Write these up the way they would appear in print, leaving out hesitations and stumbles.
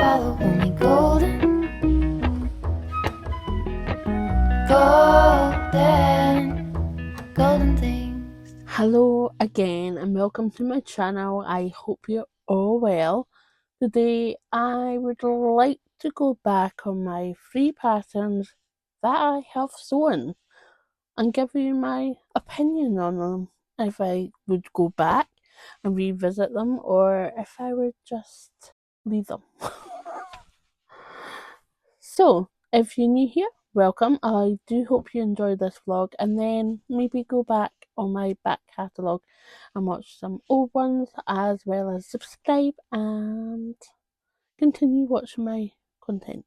follow only golden, golden things. Hello again and welcome to my channel. I hope you're all well. Today I would like to go back on my free patterns that I have sewn and give you my opinion on them. If I would go back and revisit them or if I would just leave them. So, if you're new here, welcome. I do hope you enjoyed this vlog and then maybe go back on my back catalogue and watch some old ones as well as subscribe and continue watching my content.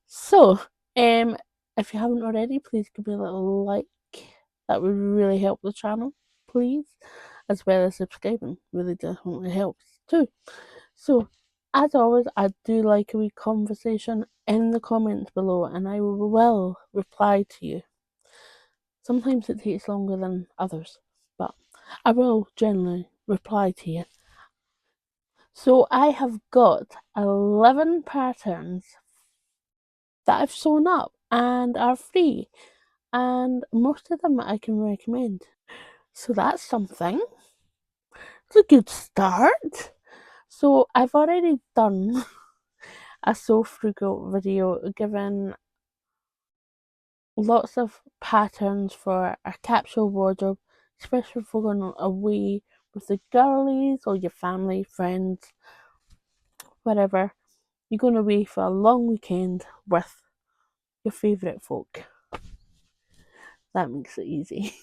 So, if you haven't already, please give me a little like. That would really help the channel, please, as well as subscribing. Really definitely helps too. So, as always, I do like a wee conversation in the comments below and I will reply to you. Sometimes it takes longer than others, but I will generally reply to you. So I have got 11 patterns that I've sewn up and are free, and most of them I can recommend. So that's something. It's a good start. So I've already done a Sew Frugal video giving lots of patterns for a capsule wardrobe, especially if we're going away with the girlies or your family, friends, whatever. You're going away for a long weekend with your favourite folk. That makes it easy.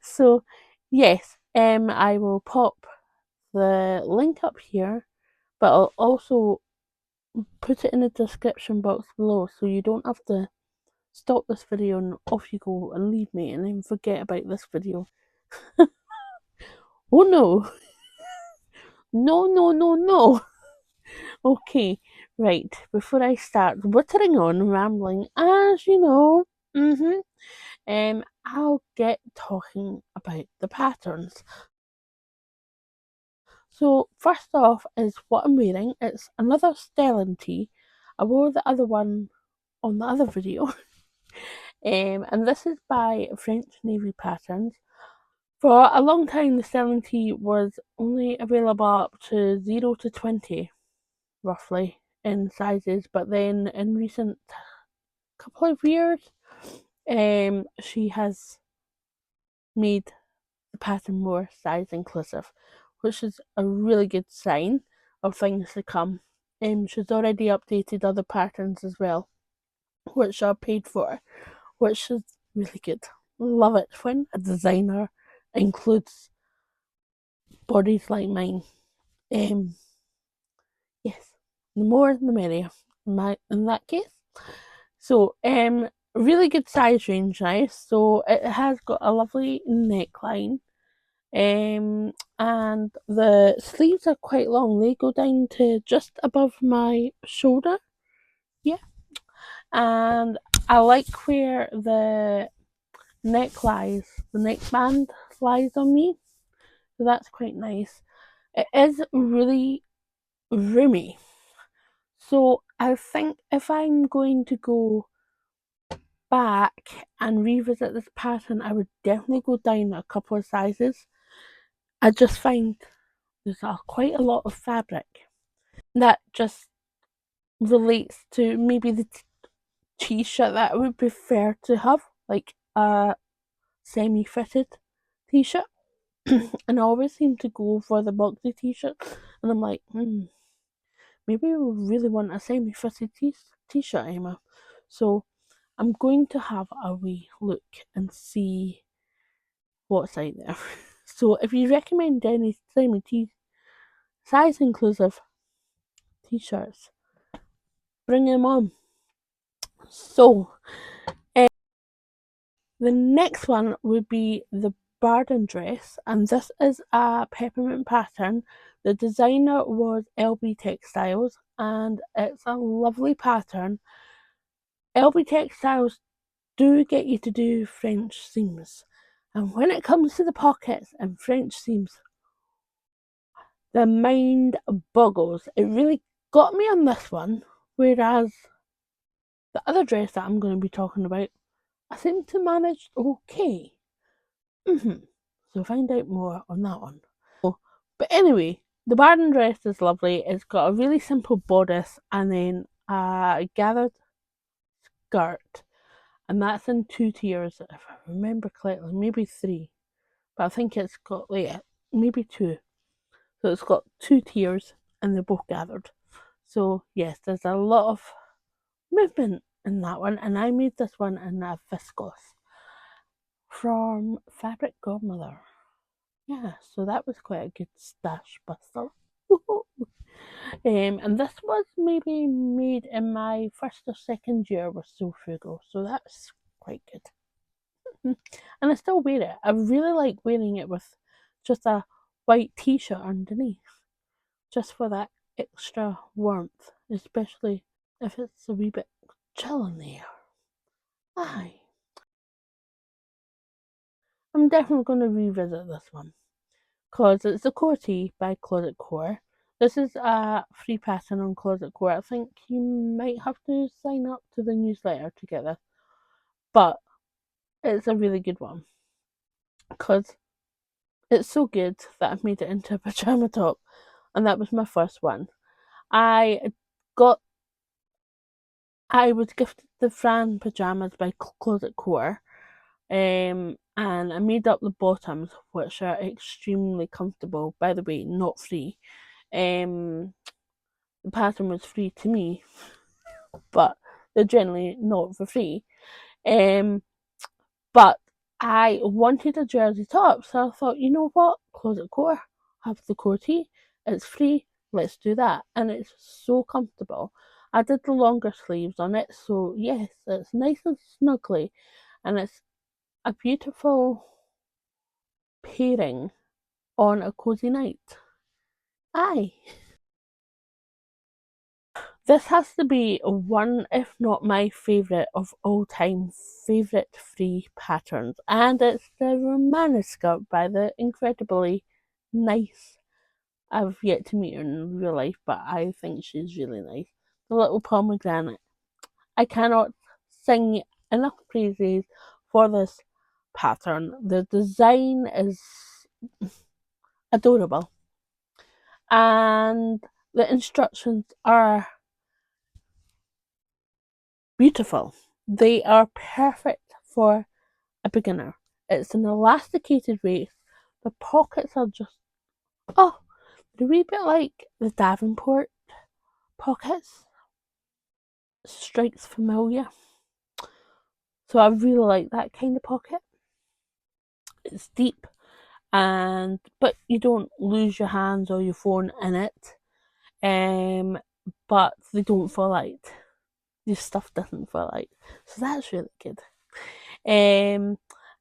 So yes, I will pop the link up here, but I'll also put it in the description box below so you don't have to stop this video and off you go and leave me and then forget about this video. Oh no. No. Okay, right, before I start wittering on and rambling, as you know, I'll get talking about the patterns. So first off is what I'm wearing. It's another Stellan Tee. I wore the other one on the other video. And this is by French Navy Patterns. For a long time the Stellan Tee was only available up to 0 to 20 roughly in sizes, but then in recent couple of years she has made the pattern more size inclusive, which is a really good sign of things to come. She's already updated other patterns as well, which are paid for, which is really good. Love it when a designer includes bodies like mine. Yes, the more the merrier in that case. So really good size range, nice. So it has got a lovely neckline. And the sleeves are quite long. They go down to just above my shoulder. Yeah. And I like where the neck lies, the neckband lies on me. So that's quite nice. It is really roomy. So I think if I'm going to go back and revisit this pattern, I would definitely go down a couple of sizes. I just find there's quite a lot of fabric that just relates to maybe the t-shirt that I would prefer to have, like a semi-fitted t-shirt. And I always seem to go for the boxy t-shirt, and I'm like, maybe I really want a semi-fitted t-shirt, Emma. So I'm going to have a wee look and see what's out there. So if you recommend any size inclusive t-shirts, bring them on. So the next one would be the BARDON dress, and this is a peppermint pattern. The designer was LB Textiles, and it's a lovely pattern. LB Textiles do get you to do French seams, and when it comes to the pockets and French seams, the mind boggles. It really got me on this one, whereas the other dress that I'm going to be talking about, I seem to manage okay. So find out more on that one. But anyway, the BARDON dress is lovely. It's got a really simple bodice and then a gathered skirt, and that's in 2 tiers, if I remember correctly, maybe 3, but I think it's got like maybe 2. So it's got 2 tiers, and they're both gathered. So yes, there's a lot of movement in that one, and I made this one in a viscose from Fabric Godmother. Yeah, so that was quite a good stash buster. And this was maybe made in my first or second year with So Frugal, so that's quite good. And I still wear it. I really like wearing it with just a white t-shirt underneath, just for that extra warmth, especially if it's a wee bit chill in the air. Aye. I'm definitely going to revisit this one, because it's the Core Tee by Closet Core. This is a free pattern on Closet Core. I think you might have to sign up to the newsletter to get this, but it's a really good one, because it's so good that I've made it into a pajama top, and that was my first one. I was gifted the Fran pajamas by Closet Core, and I made up the bottoms, which are extremely comfortable. By the way, not free. The pattern was free to me, but they're generally not for free. But I wanted a jersey top, so I thought, you know what, Closet Core have the Core Tee. It's free. Let's do that, and it's so comfortable. I did the longer sleeves on it, so yes, it's nice and snuggly, and it's a beautiful pairing on a cozy night. Aye. This has to be one, if not my favourite of all time favourite free patterns, and it's the Romanos Skirt by the incredibly nice. I've yet to meet her in real life, but I think she's really nice. The little pomegranate. I cannot sing enough praises for this pattern. The design is adorable, and the instructions are beautiful. They are perfect for a beginner. It's an elasticated waist. The pockets are just, oh, they're a wee bit like the Davenport pockets. Strikes familiar. So I really like that kind of pocket. It's deep, and but you don't lose your hands or your phone in it. But they don't fall out. Your stuff doesn't fall out. So that's really good. And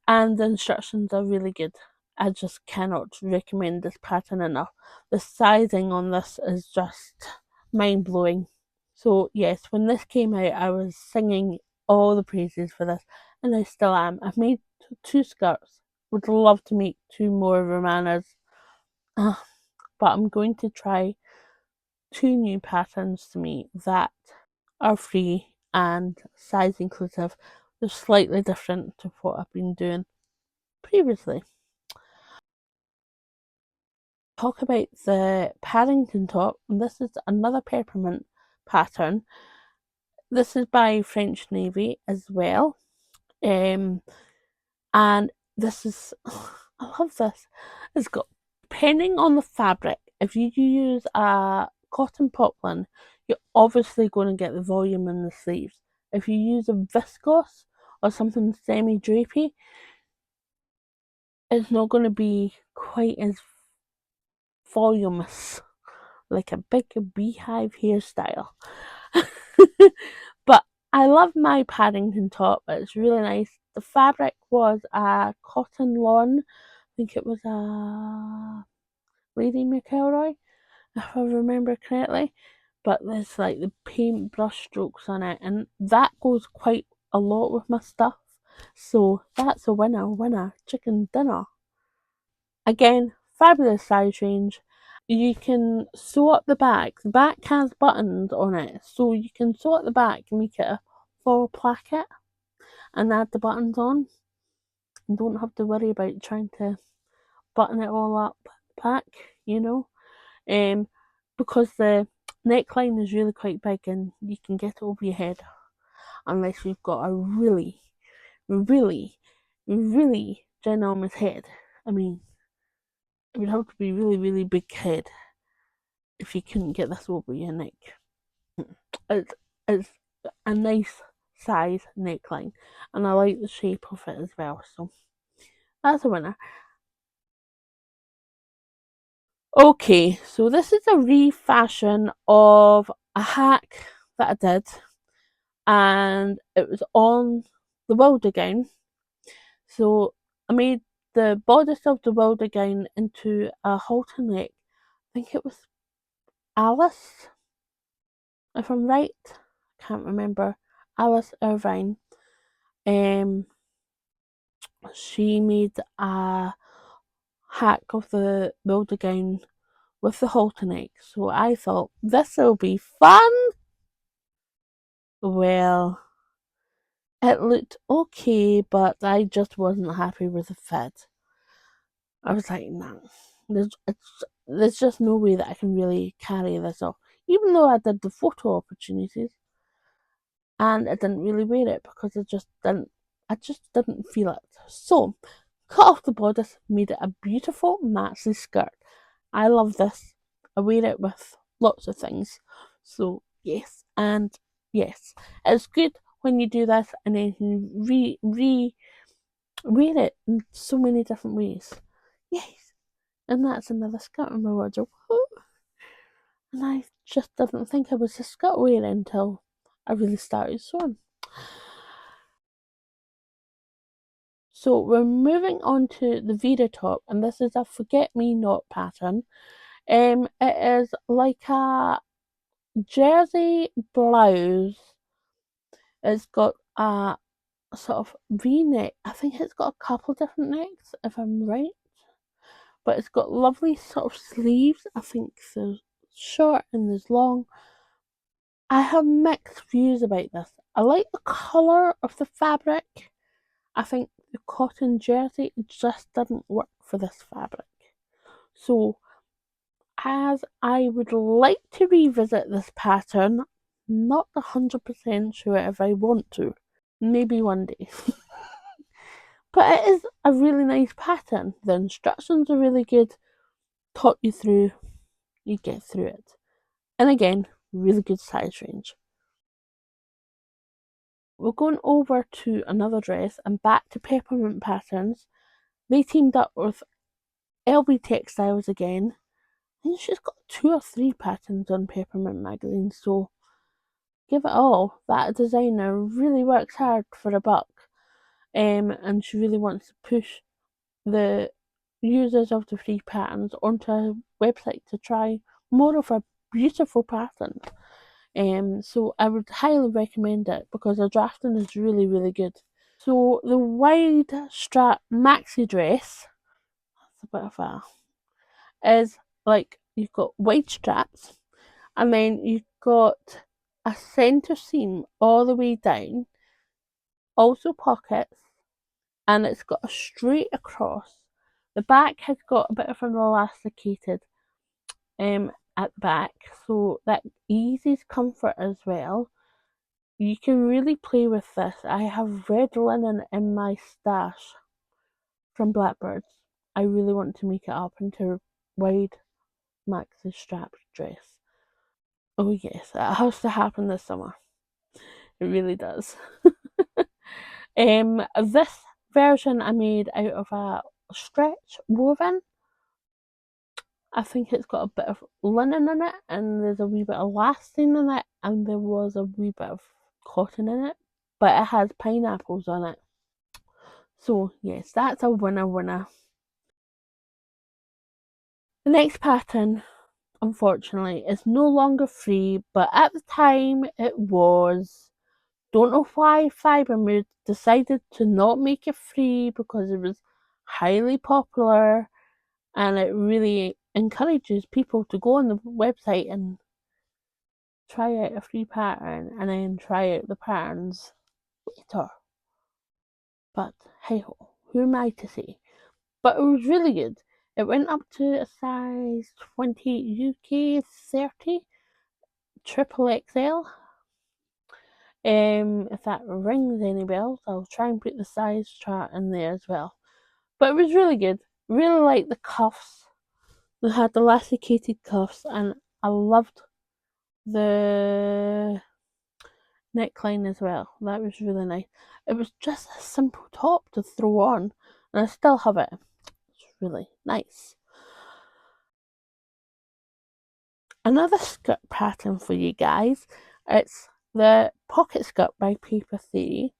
the instructions are really good. I just cannot recommend this pattern enough. The sizing on this is just mind blowing. So yes, when this came out, I was singing all the praises for this, and I still am. I've made 2 skirts. Would love to make 2 more Romanas, but I'm going to try 2 new patterns to me that are free and size inclusive. They're slightly different to what I've been doing previously. Talk about the Paddington top, and this is another peppermint pattern. This is by French Navy as well. And this is, I love this. It's got, depending on the fabric, if you use a cotton poplin, you're obviously going to get the volume in the sleeves. If you use a viscose or something semi-drapey, it's not going to be quite as voluminous, like a big beehive hairstyle. But I love my Paddington top. It's really nice. The fabric was a cotton lawn. I think it was a Lady McElroy, if I remember correctly. But there's like the paint brush strokes on it, and that goes quite a lot with my stuff. So that's a winner, chicken dinner. Again, fabulous size range. you can sew up the back. The back has buttons on it, so you can sew up the back and make it a full placket and add the buttons on. You don't have to worry about trying to button it all up back, you know. Um, because the neckline is really quite big and you can get it over your head unless you've got a really, really, really ginormous head. I mean, it would have to be really, really big head if you couldn't get this over your neck. It's it's a nice size neckline, and I like the shape of it as well. So that's a winner. Okay, so this is a refashion of a hack that I did, and it was on the welder gown. So I made the bodice of the welder gown into a halterneck. I think it was Alice, if I'm right. I can't remember. Alice Irvine. Um, she made a hack of the welder gown with the halterneck. So I thought this will be fun. Well, it looked okay, but I just wasn't happy with the fit. I was like, nah, there's just no way that I can really carry this off. Even though I did the photo opportunities, and I didn't really wear it because I just didn't feel it. So, cut off the bodice, made it a beautiful maxi skirt. I love this. I wear it with lots of things. So, yes, and yes, it's good when you do this and then you wear it in so many different ways. Yes, and that's another skirt in my wardrobe. And I just didn't think I was a skirt wearer until I really started sewing. So we're moving on to the Vita top, and this is a forget-me-not pattern. It is like a jersey blouse. It's got a sort of V-neck. I think it's got a couple different necks, if I'm right. But it's got lovely sort of sleeves. I think there's short and there's long. I have mixed views about this. I like the colour of the fabric. I think the cotton jersey just didn't work for this fabric. So, as I would like to revisit this pattern, not 100% sure if I want to. Maybe one day. But it is a really nice pattern. The instructions are really good. Taught you through, you get through it. And again, really good size range. We're going over to another dress and back to Peppermint Patterns. They teamed up with LB Textiles again. I think she's got 2 or 3 patterns on Peppermint magazine, so give it all. That designer really works hard for a buck, and she really wants to push the users of the free patterns onto her website to try more of her beautiful patterns. So I would highly recommend it because the drafting is really, really good. So the wide strap maxi dress, that's a bit of a, is like you've got wide straps and then you've got a centre seam all the way down, also pockets, and it's got a straight across. The back has got a bit of an elasticated at the back, so that eases comfort as well. You can really play with this. I have red linen in my stash from Blackbirds. I really want to make it up into a wide maxi strap dress. Oh yes, it has to happen this summer. It really does. This version I made out of a stretch woven. I think it's got a bit of linen in it, and there's a wee bit of elastin in it, and there was a wee bit of cotton in it, but it has pineapples on it. So yes, that's a winner. The next pattern, unfortunately, is no longer free, but at the time it was. Don't know why Fibremood decided to not make it free because it was highly popular and it really encourages people to go on the website and try out a free pattern and then try out the patterns later. But hey ho, who am I to say? But it was really good. It went up to a size 20 UK, 30 triple XL. If that rings any bells, I'll try and put the size chart in there as well. But it was really good. Really liked the cuffs. They had the elasticated cuffs, and I loved the neckline as well. That was really nice. It was just a simple top to throw on, and I still have it. It's really nice. Another skirt pattern for you guys. It's the pocket skirt by Paper Theory.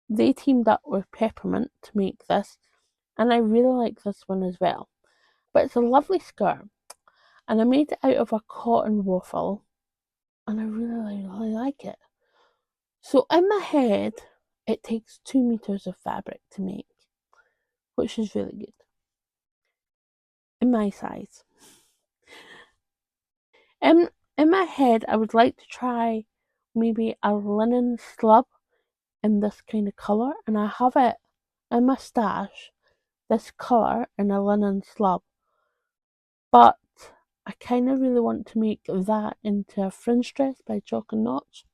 They teamed up with Peppermint to make this, and I really like this one as well. But it's a lovely skirt, and I made it out of a cotton waffle, and I really like it. So in my head, it takes 2 meters of fabric to make, which is really good in my size. In my head, I would like to try maybe a linen slub in this kind of colour, and I have it in my stash, this colour in a linen slub. But I kind of really want to make that into a fringe dress by Chalk and Notch.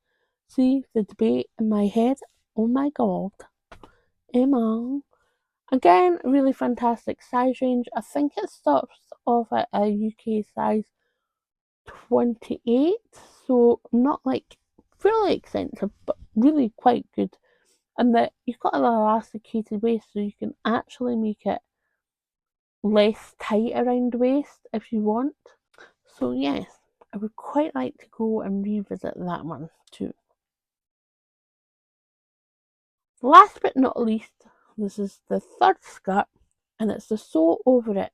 See the debate in my head? Oh my god. Emma. Again, really fantastic size range. I think it starts off at a UK size 28, so not like really expensive, but really quite good. And that you've got an elasticated waist, so you can actually make it less tight around the waist if you want. So yes, I would quite like to go and revisit that one too. Last but not least, this is the third skirt, and it's the Sew Over It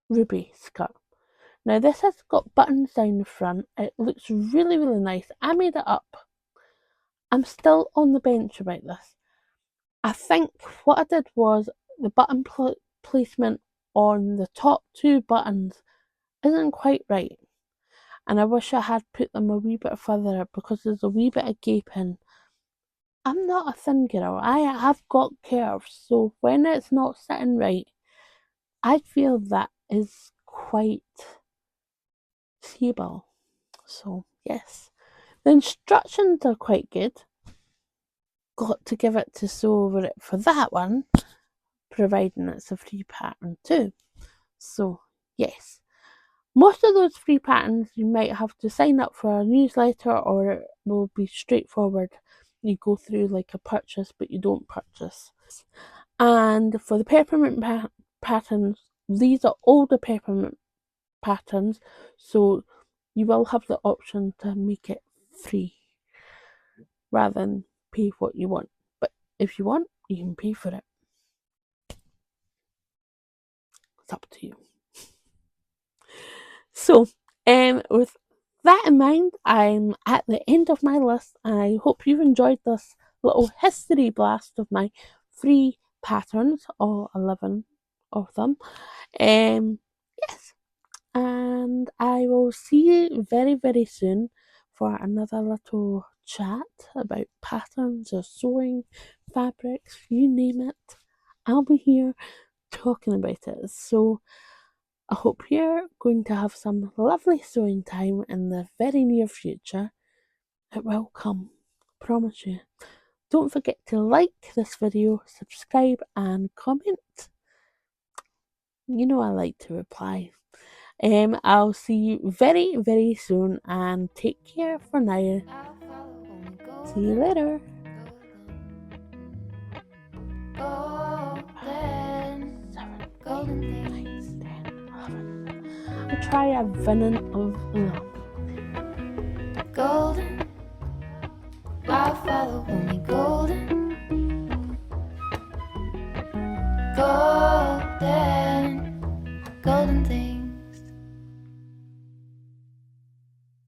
Ruby skirt. Now this has got buttons down the front. It looks really nice. I made it up. I'm still on the bench about this. I think what I did was the button placement on the top 2 buttons isn't quite right, and I wish I had put them a wee bit further up because there's a wee bit of gaping. I'm not a thin girl. I have got curves, so when it's not sitting right, I feel that is quite feeble. So yes, the instructions are quite good. Got to give it to Sew Over It for that one, providing it's a free pattern too. So yes, most of those free patterns you might have to sign up for a newsletter, or it will be straightforward. You go through like a purchase, but you don't purchase. And for the peppermint patterns, these are older peppermint patterns, so you will have the option to make it free rather than pay what you want. But if you want, you can pay for it. It's up to you. So, with that in mind, I'm at the end of my list, and I hope you've enjoyed this little history blast of my free patterns, all 11 of them. Yes, and I will see you very soon for another little chat about patterns or sewing, fabrics, you name it. I'll be here talking about it. So I hope you're going to have some lovely sewing time in the very near future. It will come, promise you. Don't forget to like this video, subscribe and comment. You know I like to reply. I'll see you very soon, and take care for now. See you later. I'll try a venom of golden. I'll follow only golden. Golden.